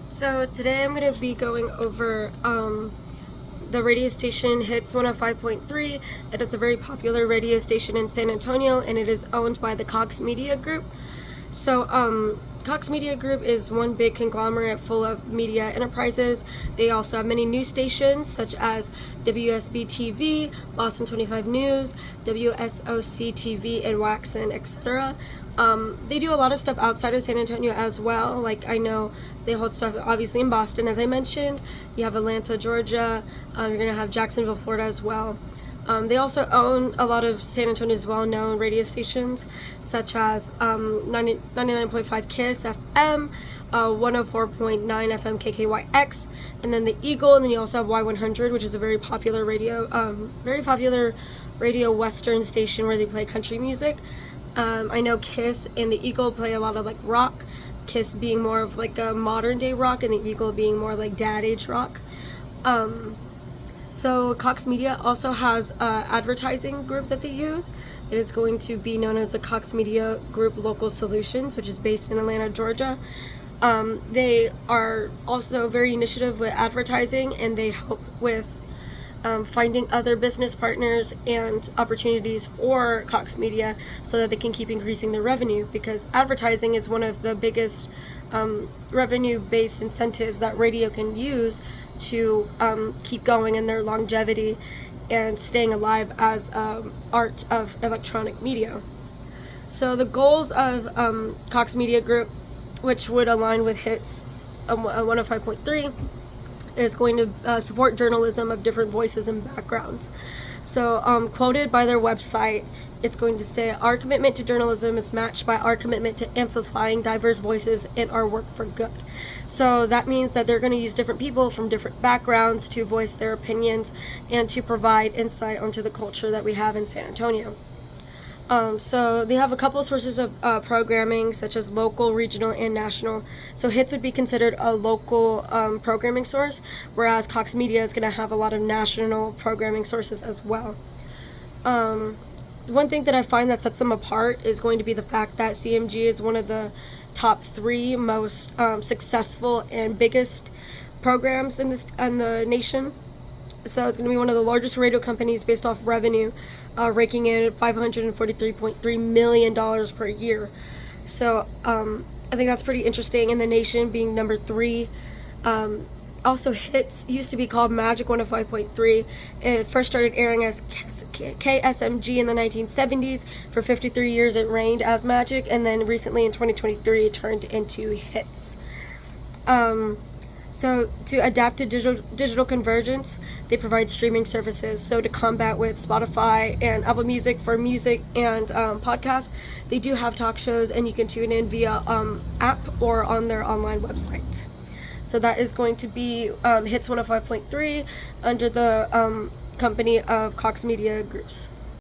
So today I'm going to be going over the radio station Hits 105.3. It is a very popular radio station in San Antonio, and it is owned by the Cox Media Group. So Cox Media Group is one big conglomerate full of media enterprises. They also have many news stations such as WSB TV, Boston 25 News, WSOC TV, and Waxon, etc. They do a lot of stuff outside of San Antonio as well. Like, I know they hold stuff obviously in Boston, as I mentioned. You have Atlanta, Georgia. You're going to have Jacksonville, Florida as well. They also own a lot of San Antonio's well-known radio stations, such as 99.5 KISS FM, 104.9 FM KKYX, and then the Eagle, and then you also have Y100, which is a very popular radio Western station where they play country music. I know KISS and the Eagle play a lot of like rock, KISS being more of like a modern day rock, and the Eagle being more like dad age rock. So Cox Media also has an advertising group that they use. It is going to be known as the Cox Media Group Local Solutions, which is based in Atlanta, Georgia. They are also very initiative with advertising, and they help with finding other business partners and opportunities for Cox Media so that they can keep increasing their revenue, because advertising is one of the biggest revenue-based incentives that radio can use to keep going in their longevity and staying alive as art of electronic media. So the goals of Cox Media Group, which would align with Hits 105.3, is going to support journalism of different voices and backgrounds. So quoted by their website, it's going to say, "Our commitment to journalism is matched by our commitment to amplifying diverse voices in our work for good." So that means that they're going to use different people from different backgrounds to voice their opinions and to provide insight onto the culture that we have in San Antonio. So they have a couple of sources of programming, such as local, regional, and national. So Hits would be considered a local programming source, whereas Cox Media is going to have a lot of national programming sources as well. One thing that I find that sets them apart is going to be the fact that CMG is one of the top 3 most successful and biggest programs in the nation. So it's going to be one of the largest radio companies based off revenue, raking in at $543.3 million per year. So I think that's pretty interesting, in the nation being number 3. Also, Hits used to be called Magic 105.3. It first started airing as KSMG in the 1970s. For 53 years it reigned as Magic, and then recently in 2023 it turned into Hits. So to adapt to digital convergence, they provide streaming services. So to combat with Spotify and Apple Music for music and podcasts, they do have talk shows, and you can tune in via app or on their online website. So that is going to be Hits 105.3 under the company of Cox Media Groups.